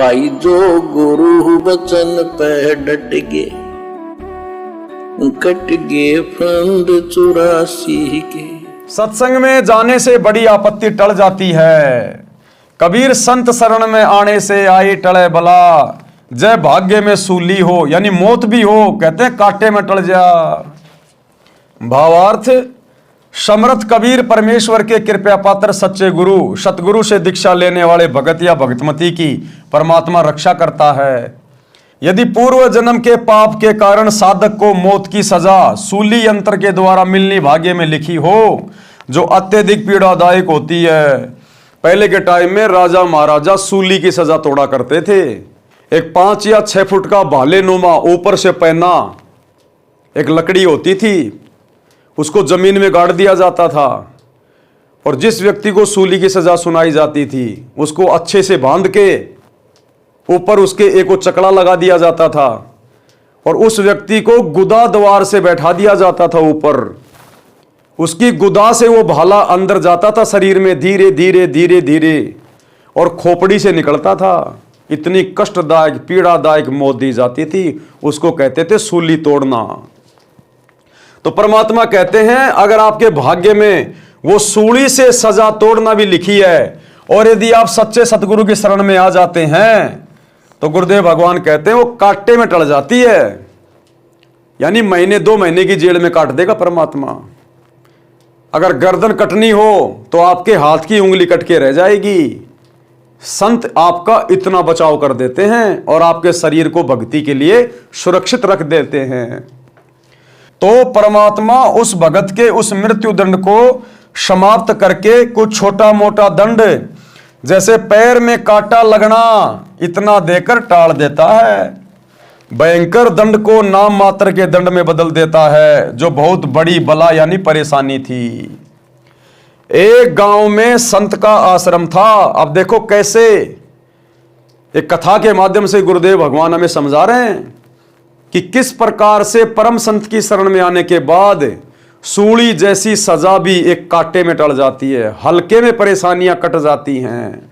भाई जो गुरु वचन पे डट गे, कट गे फंद 84 के। सत्संग में जाने से बड़ी आपत्ति टल जाती है। कबीर संत शरण में आने से आई टले बला। जय भाग्य में सूली हो, यानी मौत भी हो, कहते हैं कांटे में टल जा। भावार्थ, समर्थ कबीर परमेश्वर के कृपा पात्र सच्चे गुरु सतगुरु से दीक्षा लेने वाले भगत या भगतमती की परमात्मा रक्षा करता है। यदि पूर्व जन्म के पाप के कारण साधक को मौत की सजा सूली यंत्र के द्वारा मिलनी भाग्य में लिखी हो, जो अत्यधिक पीड़ादायक होती है। पहले के टाइम में राजा महाराजा सूली की सजा तोड़ा करते थे। एक 5 या 6 फुट का भाले नुमा ऊपर से पहना एक लकड़ी होती थी, उसको जमीन में गाड़ दिया जाता था, और जिस व्यक्ति को सूली की सजा सुनाई जाती थी उसको अच्छे से बांध के ऊपर उसके एक चकड़ा लगा दिया जाता था, और उस व्यक्ति को गुदा द्वार से बैठा दिया जाता था ऊपर। उसकी गुदा से वो भाला अंदर जाता था शरीर में, धीरे धीरे धीरे धीरे, और खोपड़ी से निकलता था। इतनी कष्टदायक पीड़ादायक मौत दी जाती थी, उसको कहते थे सूली तोड़ना। तो परमात्मा कहते हैं अगर आपके भाग्य में वो सूली से सजा तोड़ना भी लिखी है, और यदि आप सच्चे सतगुरु की शरण में आ जाते हैं, तो गुरुदेव भगवान कहते हैं वो कांटे में टल जाती है। यानी महीने 2 महीने की जेल में काट देगा परमात्मा। अगर गर्दन कटनी हो तो आपके हाथ की उंगली कट के रह जाएगी। संत आपका इतना बचाव कर देते हैं और आपके शरीर को भक्ति के लिए सुरक्षित रख देते हैं। तो परमात्मा उस भगत के उस मृत्यु दंड को समाप्त करके कुछ छोटा मोटा दंड, जैसे पैर में कांटा लगना, इतना देकर टाल देता है। भयंकर दंड को नाम मात्र के दंड में बदल देता है, जो बहुत बड़ी बला यानी परेशानी थी। एक गांव में संत का आश्रम था। अब देखो कैसे एक कथा के माध्यम से गुरुदेव भगवान हमें समझा रहे हैं कि किस प्रकार से परम संत की शरण में आने के बाद सूली जैसी सजा भी एक कांटे में टल जाती है, हल्के में परेशानियां कट जाती हैं।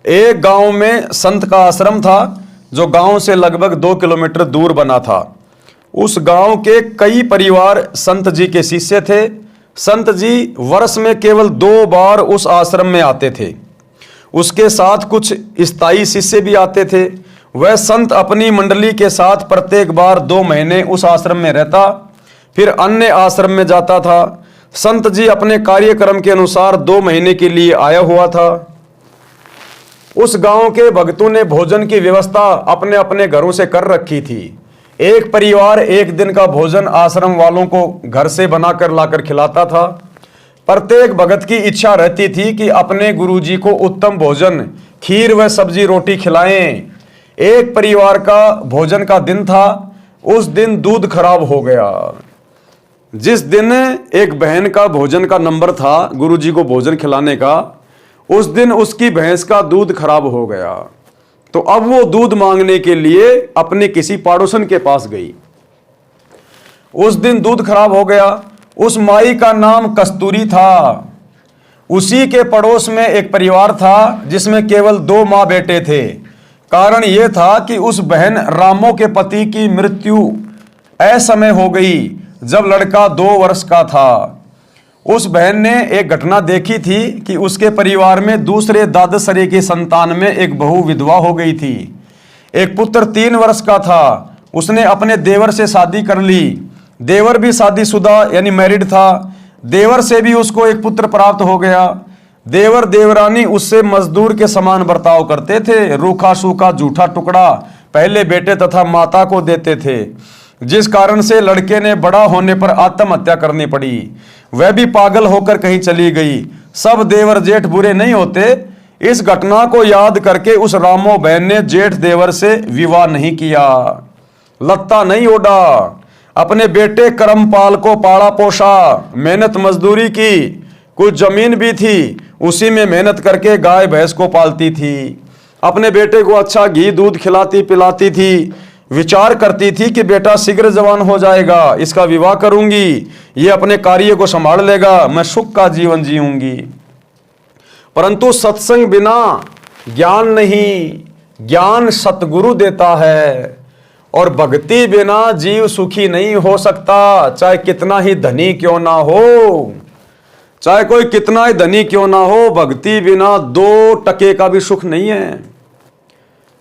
एक गांव में संत का आश्रम था, जो गांव से लगभग 2 किलोमीटर दूर बना था। उस गांव के कई परिवार संत जी के शिष्य थे। संत जी वर्ष में केवल 2 बार उस आश्रम में आते थे। उसके साथ कुछ स्थायी शिष्य भी आते थे। वह संत अपनी मंडली के साथ प्रत्येक बार 2 महीने उस आश्रम में रहता, फिर अन्य आश्रम में जाता था। संत जी अपने कार्यक्रम के अनुसार 2 महीने के लिए आया हुआ था। उस गांव के भक्तों ने भोजन की व्यवस्था अपने अपने घरों से कर रखी थी। एक परिवार एक दिन का भोजन आश्रम वालों को घर से बनाकर लाकर खिलाता था। प्रत्येक भगत की इच्छा रहती थी कि अपने गुरुजी को उत्तम भोजन, खीर व सब्जी रोटी खिलाएं। एक परिवार का भोजन का दिन था। उस दिन दूध खराब हो गया। जिस दिन एक बहन का भोजन का नंबर था गुरुजी को भोजन खिलाने का, उस दिन उसकी भैंस का दूध खराब हो गया। तो अब वो दूध मांगने के लिए अपने किसी पड़ोसन के पास गई। उस दिन दूध खराब हो गया। उस माई का नाम कस्तूरी था। उसी के पड़ोस में एक परिवार था जिसमें केवल 2 माँ बेटे थे। कारण यह था कि उस बहन रामो के पति की मृत्यु असमय हो गई जब लड़का 2 वर्ष का था। उस बहन ने एक घटना देखी थी कि उसके परिवार में दूसरे दादसरे की संतान में एक बहू विधवा हो गई थी। एक पुत्र 3 वर्ष का था। उसने अपने देवर से शादी कर ली। देवर भी शादीशुदा यानी मैरिड था। देवर से भी उसको एक पुत्र प्राप्त हो गया। देवर देवरानी उससे मजदूर के समान बर्ताव करते थे। रूखा सूखा जूठा टुकड़ा पहले बेटे तथा माता को देते थे, जिस कारण से लड़के ने बड़ा होने पर आत्महत्या करनी पड़ी। वह भी पागल होकर कहीं चली गई। सब देवर जेठ बुरे नहीं होते। इस घटना को याद करके उस रामो बहन ने जेठ देवर से विवाह नहीं किया, लत्ता नहीं ओढ़ा, अपने बेटे करमपाल को पाला पोसा, मेहनत मजदूरी की। कुछ जमीन भी थी, उसी में मेहनत करके गाय भैंस को पालती थी। अपने बेटे को अच्छा घी दूध खिलाती पिलाती थी। विचार करती थी कि बेटा शीघ्र जवान हो जाएगा, इसका विवाह करूंगी, ये अपने कार्य को संभाल लेगा, मैं सुख का जीवन जीऊंगी। परंतु सत्संग बिना ज्ञान नहीं, ज्ञान सतगुरु देता है। और भक्ति बिना जीव सुखी नहीं हो सकता, चाहे कितना ही धनी क्यों ना हो, चाहे कोई कितना ही धनी क्यों ना हो, भक्ति बिना 2 टके का भी सुख नहीं है।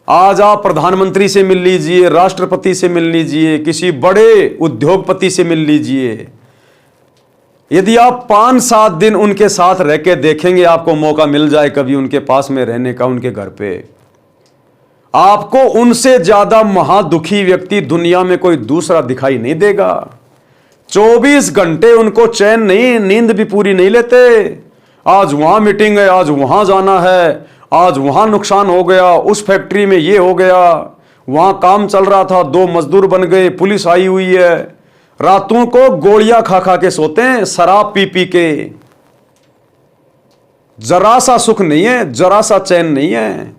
आज आप प्रधानमंत्री से मिल लीजिए, राष्ट्रपति से मिल लीजिए, किसी बड़े उद्योगपति से मिल लीजिए, यदि आप 5-7 दिन उनके साथ रह के देखेंगे, आपको मौका मिल जाए कभी उनके पास में रहने का, उनके घर पे, आपको उनसे ज्यादा महादुखी व्यक्ति दुनिया में कोई दूसरा दिखाई नहीं देगा। 24 घंटे उनको चैन नहीं, नींद भी पूरी नहीं लेते। आज वहां मीटिंग है, आज वहां जाना है, आज वहां नुकसान हो गया, उस फैक्ट्री में ये हो गया, वहां काम चल रहा था, 2 मजदूर बन गए, पुलिस आई हुई है। रातों को गोलियां खा खा के सोते हैं, शराब पी पी के। जरा सा सुख नहीं है, जरा सा चैन नहीं है।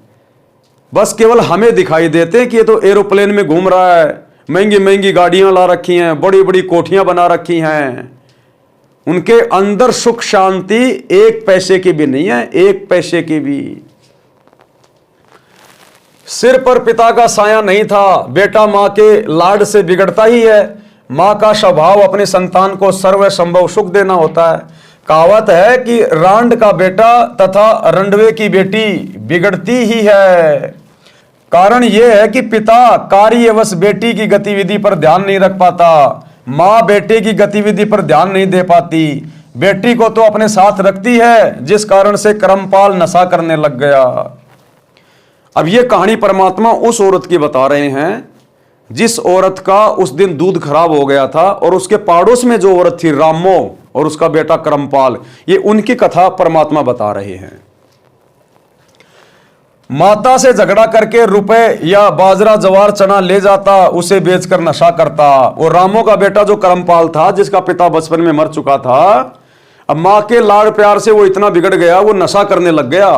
बस केवल हमें दिखाई देते हैं कि ये तो एरोप्लेन में घूम रहा है, महंगी महंगी गाड़ियां ला रखी हैं, बड़ी बड़ी कोठियां बना रखी हैं। उनके अंदर सुख शांति 1 पैसे की भी नहीं है, 1 पैसे की भी। सिर पर पिता का साया नहीं था, बेटा मां के लाड से बिगड़ता ही है। मां का स्वभाव अपने संतान को सर्व संभव सुख देना होता है। कहावत है कि रांड का बेटा तथा रंडवे की बेटी बिगड़ती ही है। कारण यह है कि पिता कार्यवश बेटी की गतिविधि पर ध्यान नहीं रख पाता, मां बेटे की गतिविधि पर ध्यान नहीं दे पाती। बेटी को तो अपने साथ रखती है, जिस कारण से करमपाल नशा करने लग गया। अब यह कहानी परमात्मा उस औरत की बता रहे हैं जिस औरत का उस दिन दूध खराब हो गया था, और उसके पाड़ोस में जो औरत थी रामो और उसका बेटा करमपाल, ये उनकी कथा परमात्मा बता रहे हैं। माता से झगड़ा करके रुपए या बाजरा जवार चना ले जाता, उसे बेचकर नशा करता। और रामो का बेटा जो करमपाल था, जिसका पिता बचपन में मर चुका था, अब मां के लाड़ प्यार से वो इतना बिगड़ गया, वो नशा करने लग गया।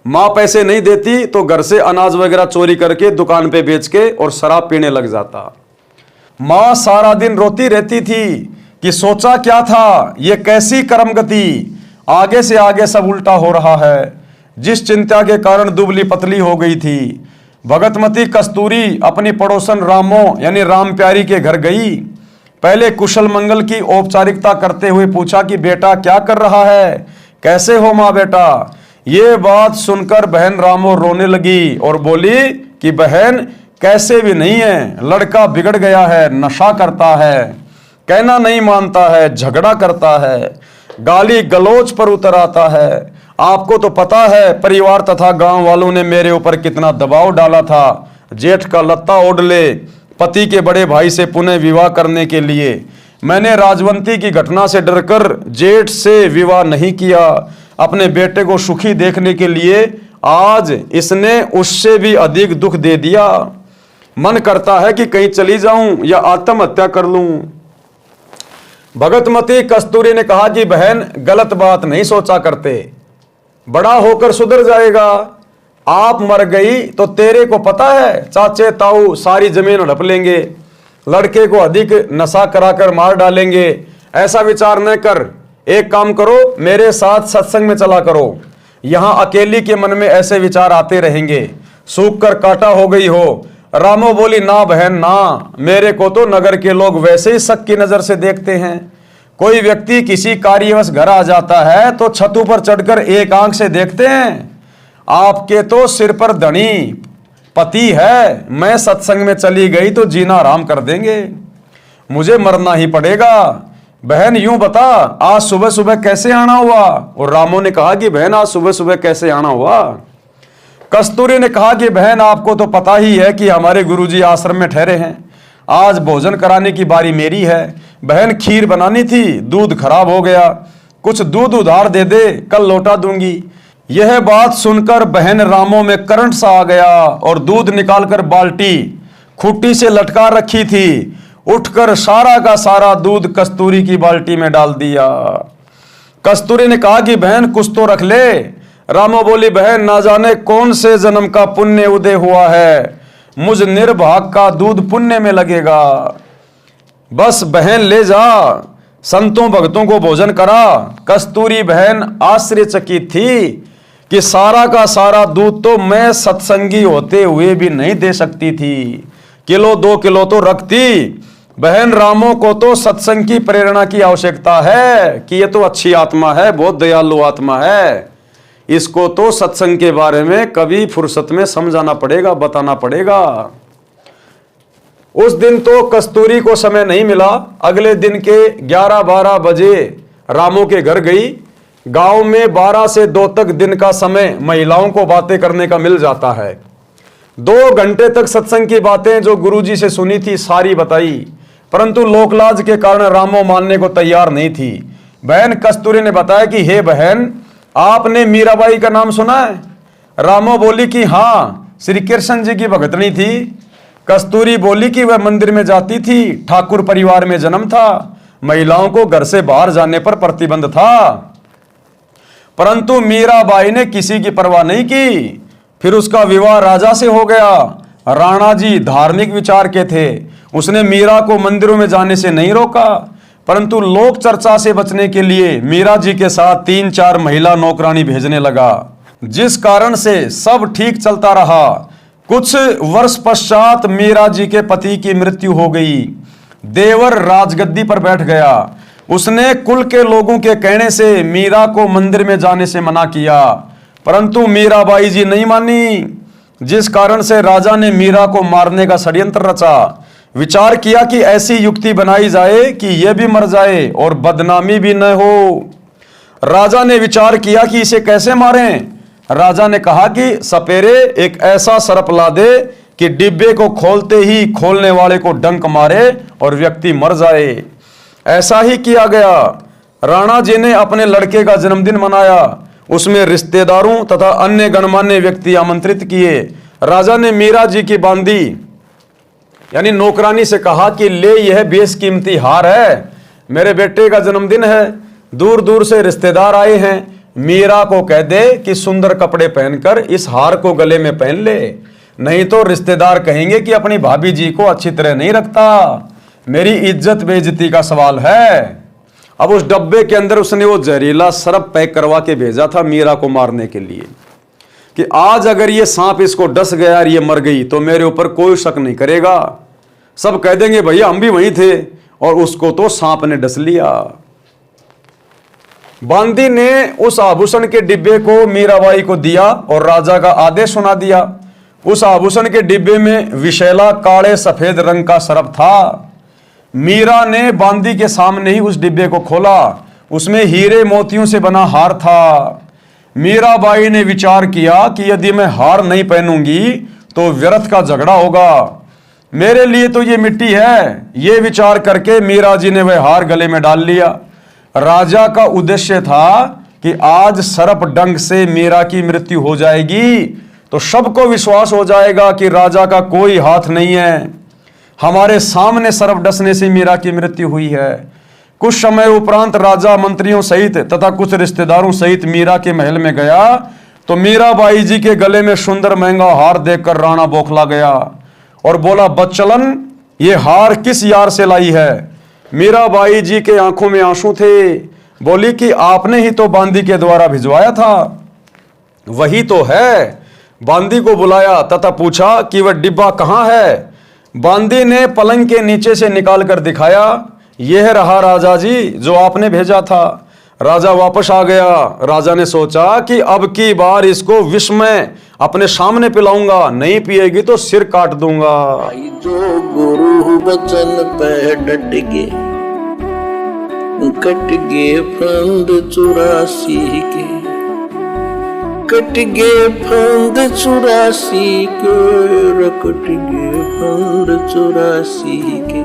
मां पैसे नहीं देती तो घर से अनाज वगैरह चोरी करके दुकान पे बेच के और शराब पीने लग जाता। मां सारा दिन रोती रहती थी कि सोचा क्या था, ये कैसी कर्म गति, आगे से आगे सब उल्टा हो रहा है। जिस चिंता के कारण दुबली पतली हो गई थी। भगतमती कस्तूरी अपनी पड़ोसन रामो यानी राम प्यारी के घर गई। पहले कुशल मंगल की औपचारिकता करते हुए पूछा कि बेटा क्या कर रहा है, कैसे हो माँ बेटा। ये बात सुनकर बहन रामो रोने लगी और बोली कि बहन कैसे भी नहीं है, लड़का बिगड़ गया है, नशा करता है, कहना नहीं मानता है, झगड़ा करता है, गाली गलौज पर उतर आता है। आपको तो पता है परिवार तथा गांव वालों ने मेरे ऊपर कितना दबाव डाला था। जेठ का लत्ता ओढ़ ले पति के बड़े भाई से पुनः विवाह करने के लिए। मैंने राजवंती की घटना से डरकर जेठ से विवाह नहीं किया। अपने बेटे को सुखी देखने के लिए आज इसने उससे भी अधिक दुख दे दिया। मन करता है कि कहीं चली जाऊं या आत्महत्या कर लूं। भगतमती कस्तूरी ने कहा कि बहन गलत बात नहीं सोचा करते, बड़ा होकर सुधर जाएगा। आप मर गई तो तेरे को पता है चाचे ताऊ सारी जमीन हड़प लेंगे, लड़के को अधिक नशा कराकर मार डालेंगे। ऐसा विचार न कर, एक काम करो मेरे साथ सत्संग में चला करो। यहां अकेली के मन में ऐसे विचार आते रहेंगे, सूख कर कांटा हो गई हो। रामो बोली ना बहन ना, मेरे को तो नगर के लोग वैसे ही शक की नजर से देखते हैं। कोई व्यक्ति किसी कार्यवश घर आ जाता है तो छतों पर चढ़कर एक आंख से देखते हैं। आपके तो सिर पर धनी पति है, मैं सत्संग में चली गई तो जीना आराम कर देंगे, मुझे मरना ही पड़ेगा। बहन यूं बता आज सुबह सुबह कैसे आना हुआ। और रामो ने कहा कि बहन आज सुबह सुबह कैसे आना हुआ। कस्तूरी ने कहा कि बहन आपको तो पता ही है कि हमारे गुरुजी आश्रम में ठहरे हैं, आज भोजन कराने की बारी मेरी है। बहन खीर बनानी थी, दूध खराब हो गया, कुछ दूध उधार दे दे, कल लौटा दूंगी। यह बात सुनकर बहन रामो में करंट सा आ गया और दूध निकालकर बाल्टी खूंटी से लटका रखी थी, उठकर सारा का सारा दूध कस्तूरी की बाल्टी में डाल दिया। कस्तूरी ने कहा कि बहन कुछ तो रख ले। रामो बोली बहन ना जाने कौन से जन्म का पुण्य उदय हुआ है, मुझ निर्भाग का दूध पुण्य में लगेगा। बस बहन ले जा, संतों भक्तों को भोजन करा। कस्तूरी बहन आश्चर्यचकित थी कि सारा का सारा दूध तो मैं सत्संगी होते हुए भी नहीं दे सकती थी, किलो 2 किलो तो रखती। बहन रामों को तो सत्संग की प्रेरणा की आवश्यकता है कि ये तो अच्छी आत्मा है, बहुत दयालु आत्मा है, इसको तो सत्संग के बारे में कभी फुर्सत में समझाना पड़ेगा, बताना पड़ेगा। उस दिन तो कस्तूरी को समय नहीं मिला। अगले दिन के 11-12 बजे रामों के घर गई। गांव में 12 से 2 तक दिन का समय महिलाओं को बातें करने का मिल जाता है। 2 घंटे तक सत्संग की बातें जो गुरुजी से सुनी थी सारी बताई, परंतु लोकलाज के कारण रामो मानने को तैयार नहीं थी। बहन कस्तूरी ने बताया कि हे बहन, आपने मीराबाई का नाम सुना है? रामो बोली कि हाँ, श्री कृष्ण जी की भगतनी थी। कस्तूरी बोली कि वह मंदिर में जाती थी, ठाकुर परिवार में जन्म था, महिलाओं को घर से बाहर जाने पर प्रतिबंध था, परंतु मीराबाई ने किसी की परवाह नहीं की। फिर उसका विवाह राजा से हो गया। राणा जी धार्मिक विचार के थे, उसने मीरा को मंदिरों में जाने से नहीं रोका, परंतु लोक चर्चा से बचने के लिए मीरा जी के साथ 3-4 महिला नौकरानी भेजने लगा, जिस कारण से सब ठीक चलता रहा। कुछ वर्ष पश्चात मीरा जी के पति की मृत्यु हो गई। देवर राजगद्दी पर बैठ गया। उसने कुल के लोगों के कहने से मीरा को मंदिर में जाने से मना किया, परंतु मीराबाई जी नहीं मानी, जिस कारण से राजा ने मीरा को मारने का षड्यंत्र रचा। विचार किया कि ऐसी युक्ति बनाई जाए कि यह भी मर जाए और बदनामी भी न हो। राजा ने विचार किया कि इसे कैसे मारें। राजा ने कहा कि सपेरे एक ऐसा सर्प ला दे कि डिब्बे को खोलते ही खोलने वाले को डंक मारे और व्यक्ति मर जाए। ऐसा ही किया गया। राणा जी ने अपने लड़के का जन्मदिन मनाया। उसमें रिश्तेदारों तथा अन्य गणमान्य व्यक्ति आमंत्रित किए। राजा ने मीरा जी की बांदी यानी नौकरानी से कहा कि ले, यह बेशकीमती हार है, मेरे बेटे का जन्मदिन है, दूर दूर से रिश्तेदार आए हैं, मीरा को कह दे कि सुंदर कपड़े पहनकर इस हार को गले में पहन ले, नहीं तो रिश्तेदार कहेंगे कि अपनी भाभी जी को अच्छी तरह नहीं रखता, मेरी इज्जत बेइज्जती का सवाल है। अब उस डब्बे के अंदर उसने वो जहरीला सर्प पैक करवा के भेजा था मीरा को मारने के लिए कि आज अगर ये सांप इसको डस गया और ये मर गई तो मेरे ऊपर कोई शक नहीं करेगा, सब कह देंगे भैया हम भी वहीं थे और उसको तो सांप ने डस लिया। बांदी ने उस आभूषण के डिब्बे को मीराबाई को दिया और राजा का आदेश सुना दिया। उस आभूषण के डिब्बे में विशैला काले सफेद रंग का सर्प था। मीरा ने बांदी के सामने ही उस डिब्बे को खोला। उसमें हीरे मोतियों से बना हार था। मीराबाई ने विचार किया कि यदि मैं हार नहीं पहनूंगी तो व्यर्थ का झगड़ा होगा, मेरे लिए तो ये मिट्टी है। ये विचार करके मीरा जी ने वह हार गले में डाल लिया। राजा का उद्देश्य था कि आज सर्प डंक से मीरा की मृत्यु हो जाएगी तो सबको विश्वास हो जाएगा कि राजा का कोई हाथ नहीं है, हमारे सामने सर्प डसने से मीरा की मृत्यु हुई है। कुछ समय उपरांत राजा मंत्रियों सहित तथा कुछ रिश्तेदारों सहित मीरा के महल में गया तो मीराबाई जी के गले में सुंदर महंगा हार देखकर राणा बौखला गया और बोला, बच्चलन ये हार किस यार से लाई है? मीराबाई जी के आंखों में आंसू थे। बोली कि आपने ही तो बांदी के द्वारा भिजवाया था। वही तो है। बांदी को बुलाया तथा पूछा कि वह डिब्बा कहाँ है। बांदी ने पलंग के नीचे से निकाल कर दिखाया, यह रहा राजा जी जो आपने भेजा था। राजा वापस आ गया। राजा ने सोचा कि अब की बार इसको विष में अपने सामने पिलाऊंगा, नहीं पिएगी तो सिर काट दूंगा। जो गुरु बचन पे डट गे, कट गे फंद 84 के, कट गे फंद 84 के, कट गे फंद 84 के।